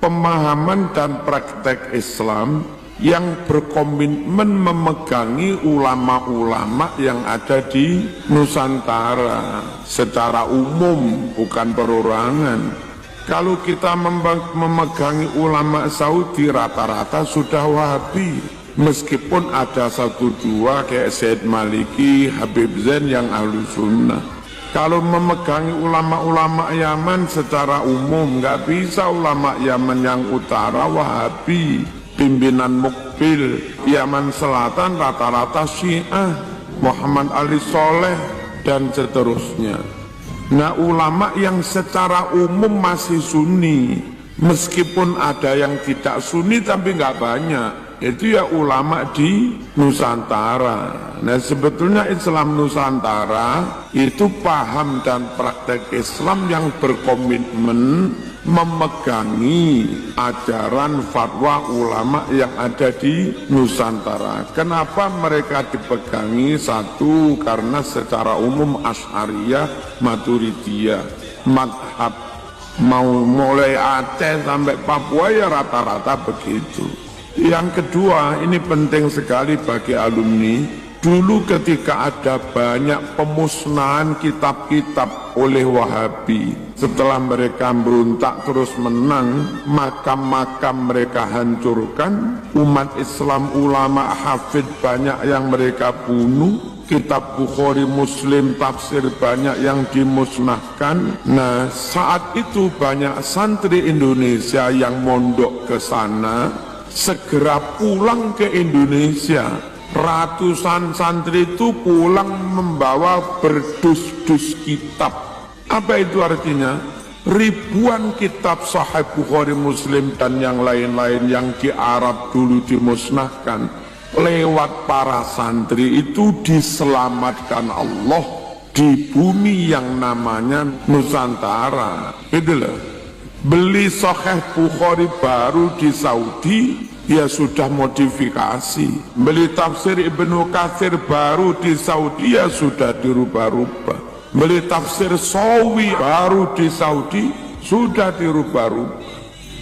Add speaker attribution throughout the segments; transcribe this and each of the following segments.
Speaker 1: pemahaman dan praktek Islam yang berkomitmen memegangi ulama-ulama yang ada di Nusantara secara umum, bukan perorangan. Kalau kita memegangi ulama Saudi, rata-rata sudah Wahabi, meskipun ada satu dua kayak Said Maliki, Habib Zain yang ahlu sunnah. Kalau memegangi ulama-ulama Yaman secara umum, nggak bisa ulama Yaman yang utara Wahabi. Pimpinan Mukbil Yaman Selatan rata-rata Syiah, Muhammad Ali Soleh dan seterusnya. Nah, ulama yang secara umum masih Sunni, meskipun ada yang tidak Sunni tapi nggak banyak, itu ya ulama di Nusantara. Nah, sebetulnya Islam Nusantara itu paham dan praktek Islam yang berkomitmen memegangi ajaran fatwa ulama yang ada di Nusantara. Kenapa mereka dipegangi? Satu, karena secara umum Asy'ariyah, Maturidiyah, madhab mau mulai Aceh sampai Papua ya rata-rata begitu. Yang kedua, ini penting sekali bagi alumni. Dulu ketika ada banyak pemusnahan kitab-kitab oleh Wahabi, setelah mereka berontak terus menang, makam-makam mereka hancurkan, umat Islam, ulama, hafid banyak yang mereka bunuh, kitab Bukhari, Muslim, tafsir banyak yang dimusnahkan. Nah, saat itu banyak santri Indonesia yang mondok ke sana, segera pulang ke Indonesia. Ratusan santri itu pulang membawa berdus-dus kitab. Apa itu artinya? Ribuan kitab Sahih Bukhari, Muslim dan yang lain-lain yang di Arab dulu dimusnahkan, lewat para santri itu diselamatkan Allah di bumi yang namanya Nusantara. Gitu loh. Beli Sahih Bukhari baru di Saudi, ya sudah modifikasi. Beli tafsir Ibnu Katsir baru di Saudi, ya sudah dirubah-rubah. Beli tafsir Sawi baru di Saudi, sudah dirubah-rubah.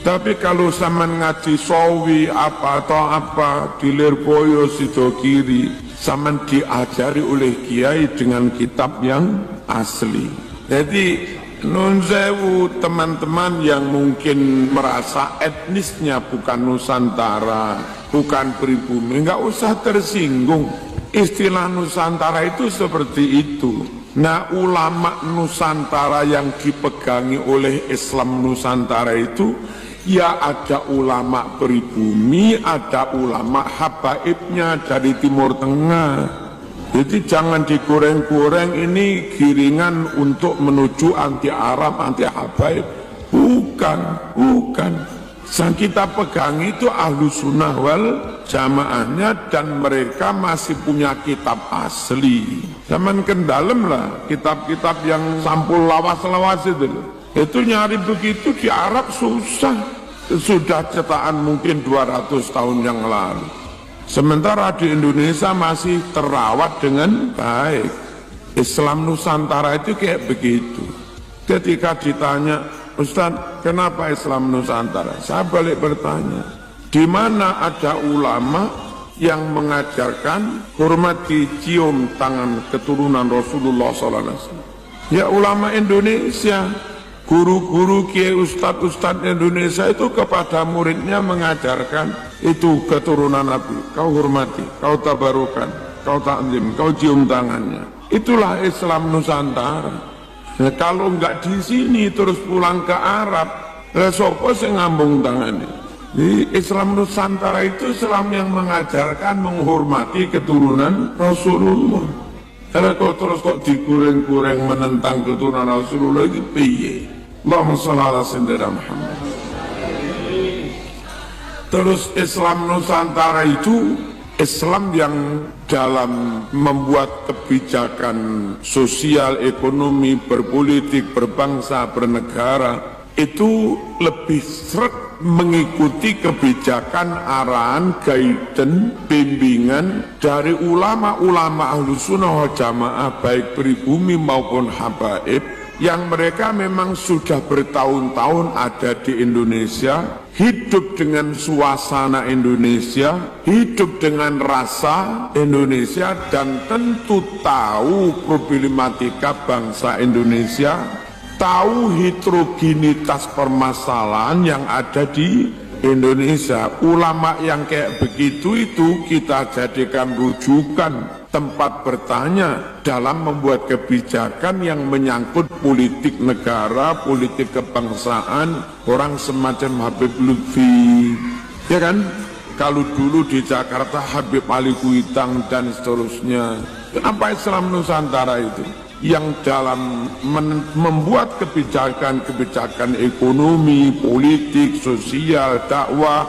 Speaker 1: Tapi kalau zaman ngaji Sawi apa atau apa di Lirboyo Sidokiri, zaman diajari oleh kiai dengan kitab yang asli. Jadi nun sewu, teman-teman yang mungkin merasa etnisnya bukan Nusantara, bukan pribumi, nggak usah tersinggung. Istilah Nusantara itu seperti itu. Nah, ulama Nusantara yang dipegangi oleh Islam Nusantara itu, ya ada ulama pribumi, ada ulama habaibnya dari Timur Tengah. Jadi jangan digoreng-goreng ini giringan untuk menuju anti Arab, anti Habaib. Bukan. Yang kita pegang itu ahlu sunnah wal jamaahnya, dan mereka masih punya kitab asli. Zaman kendalem lah, kitab-kitab yang sampul lawas-lawas itu nyari begitu di Arab susah. Sudah cetakan mungkin 200 tahun yang lalu. Sementara di Indonesia masih terawat dengan baik. Islam Nusantara itu kayak begitu. Ketika ditanya, Ustaz, kenapa Islam Nusantara? Saya balik bertanya, di mana ada ulama yang mengajarkan hormati cium tangan keturunan Rasulullah SAW? Ya ulama Indonesia. Guru-guru kiai ustadz Indonesia itu kepada muridnya mengajarkan itu keturunan Nabi, kau hormati, kau tabarukan, kau taklim, kau cium tangannya. Itulah Islam Nusantara. Nah, kalau enggak di sini terus pulang ke Arab, sopo sing ngambung tangannya. Di Islam Nusantara itu Islam yang mengajarkan menghormati keturunan Rasulullah. Karena kau terus kok digoreng-goreng menentang keturunan Rasulullah itu piye? Allahumma shalli ala sayyidina Muhammad. Terus Islam Nusantara itu Islam yang dalam membuat kebijakan sosial, ekonomi, berpolitik, berbangsa, bernegara itu lebih seret mengikuti kebijakan, arahan, guidance, bimbingan dari ulama-ulama ahlu sunnah wal jamaah baik pribumi maupun habaib, yang mereka memang sudah bertahun-tahun ada di Indonesia, hidup dengan suasana Indonesia, hidup dengan rasa Indonesia, dan tentu tahu problematika bangsa Indonesia, tahu heterogenitas permasalahan yang ada di Indonesia. Ulama yang kayak begitu itu kita jadikan rujukan, tempat bertanya dalam membuat kebijakan yang menyangkut politik negara, politik kebangsaan. Orang semacam Habib Lutfi, ya kan? Kalau dulu di Jakarta Habib Ali Kuitang dan seterusnya. Kenapa Islam Nusantara itu yang dalam membuat kebijakan ekonomi, politik, sosial, dakwah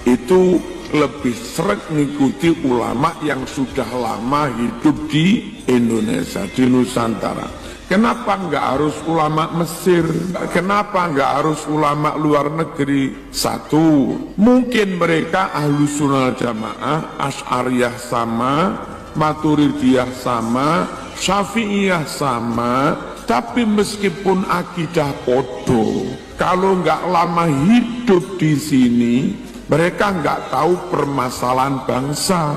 Speaker 1: itu lebih sering mengikuti ulama yang sudah lama hidup di Indonesia, di Nusantara. Kenapa nggak harus ulama Mesir? Kenapa nggak harus ulama luar negeri? Satu, mungkin mereka Ahlus Sunnah Jamaah, Asy'ariyah sama, Maturidiyah sama, Syafi'iyah sama, tapi meskipun akidah podo, kalau nggak lama hidup di sini, mereka nggak tahu permasalahan bangsa,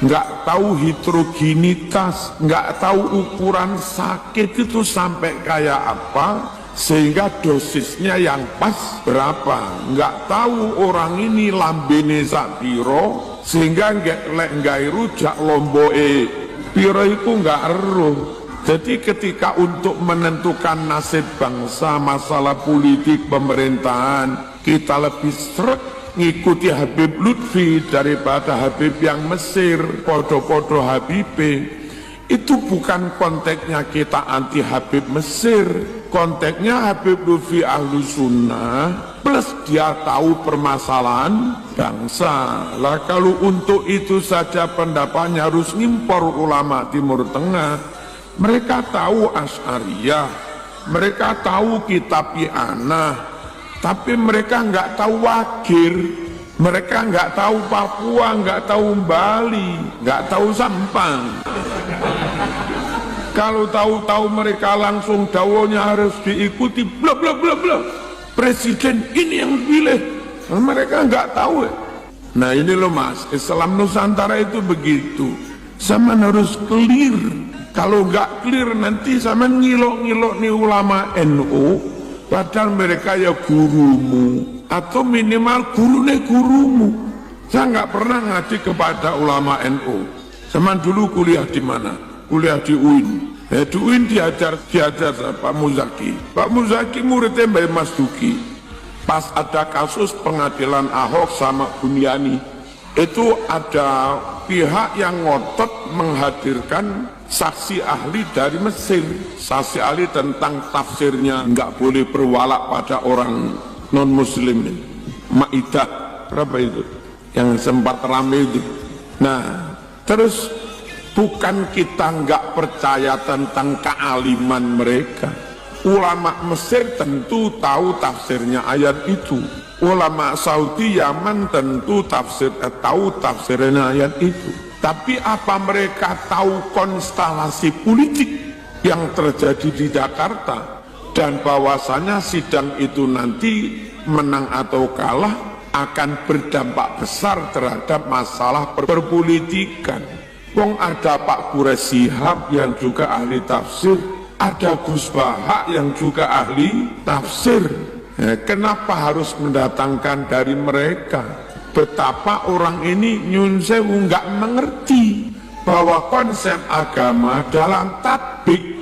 Speaker 1: nggak tahu heterogenitas, nggak tahu ukuran sakit itu sampai kayak apa, sehingga dosisnya yang pas berapa. Nggak tahu orang ini lambene sapiro, sehingga nggak rujak lomboe piro itu nggak eruh. Jadi ketika untuk menentukan nasib bangsa, masalah politik pemerintahan, kita lebih seret ngikuti Habib Lutfi daripada Habib yang Mesir, podo-podo Habibe. Itu bukan konteksnya kita anti Habib Mesir, konteksnya Habib Lutfi Ahlu Sunnah plus dia tahu permasalahan bangsa. Lah kalau untuk itu saja pendapatnya harus ngimpor ulama Timur Tengah. Mereka tahu Asy'ariyah, mereka tahu kitab I'anah, tapi mereka nggak tahu Wagir, mereka nggak tahu Papua, nggak tahu Bali, nggak tahu Sampang. Kalau tahu-tahu mereka langsung dawonya harus diikuti, bla bla bla bla. Presiden ini yang pilih, mereka nggak tahu. Nah ini loh mas, Islam Nusantara itu begitu. Zaman harus clear. Kalau nggak clear nanti zaman ngilok-ngilok nih ulama NU. Padahal mereka ya gurumu, atau minimal gurumu. Saya nggak pernah ngaji kepada ulama NU. Zaman dulu kuliah di mana? Kuliah di UIN. Di UIN diajar Pak Muzaki. Pak Muzaki muridnya Mbak Mas Duki. Pas ada kasus pengadilan Ahok sama Buniani, itu ada pihak yang ngotot menghadirkan saksi ahli dari Mesir, saksi ahli tentang tafsirnya nggak boleh berwalak pada orang non muslim. Maidah berapa itu yang sempat rame itu. Nah terus bukan kita nggak percaya tentang kealiman mereka. Ulama Mesir tentu tahu tafsirnya ayat itu, ulama Saudi Yaman tentu tahu tafsirnya ayat itu. Tapi apa mereka tahu konstelasi politik yang terjadi di Jakarta, dan bahwasanya sidang itu nanti menang atau kalah akan berdampak besar terhadap masalah perpolitikan. Wong ada Pak Quraish Shihab yang juga ahli tafsir, ada Gus Bahak yang juga ahli tafsir. Kenapa harus mendatangkan dari mereka? Betapa orang ini nyun sewu nggak mengerti bahwa konsep agama dalam tatbik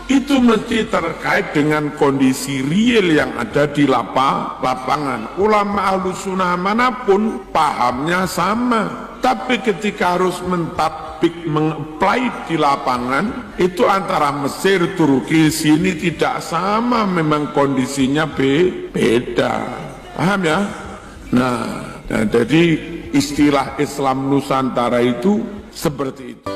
Speaker 1: itu mesti terkait dengan kondisi real yang ada di lapangan. Ulama Ahlus Sunnah manapun pahamnya sama, tapi ketika harus mentatbik, mengapply di lapangan, itu antara Mesir, Turki, sini tidak sama, memang kondisinya beda. Paham ya? Nah, jadi istilah Islam Nusantara itu seperti itu.